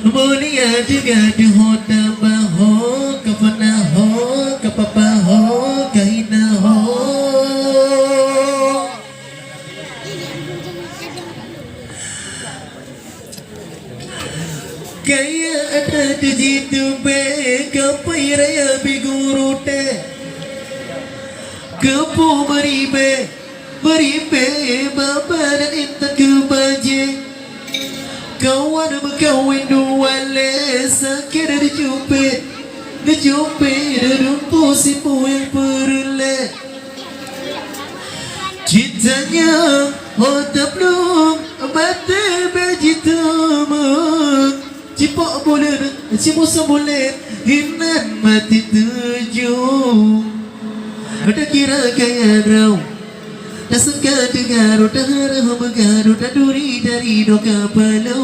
Mulia juga dihota baho kafana ho kapapa ho kaina ho kaya ada di situ be kapai raya bigurute kepu beribe bapa dan intan kebaje kawan berkawin dua sakit dijumpa rumpu sipu yang perle cintanya hotak belum mata berjitamang cipak boleh cimusa boleh hinan mati tujuh ada kira kaya rau dah suka dengar dah harap mengaruh dah duri dari doka palau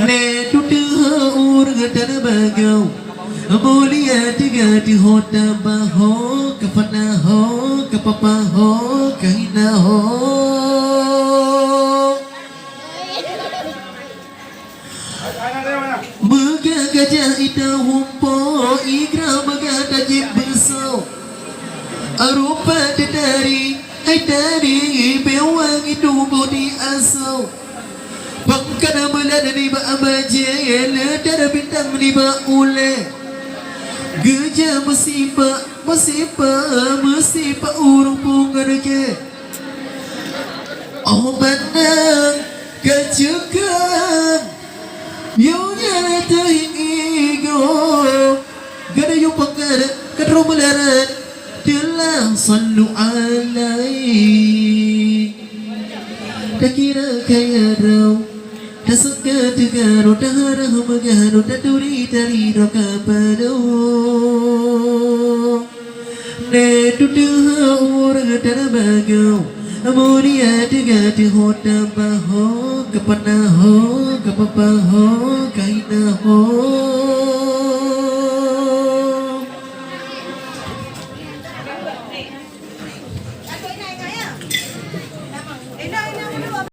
ne tuduh orang dan bagau mulia tiga di hoda baho kafana ho kapapa ho kaina ho Mega gajah ida humpo igra mega tajib besau Arupa dari bewang itu bodi asau Bangkana melada di ba abajel Dara bintang di ba ule Gejah musibah urung pungan ke Oh benang kecekam Yonya terhingigo Gada yu pangkara kadro melarat Telah sallu alaih Tak kira kaya rau Tak suka dengar dah harah mengaruh Tak duri dari roka padu Ne tuduh orang dan bagau Mulia dengar di hoda baho Kepana ho Kepapa ho Kaina ho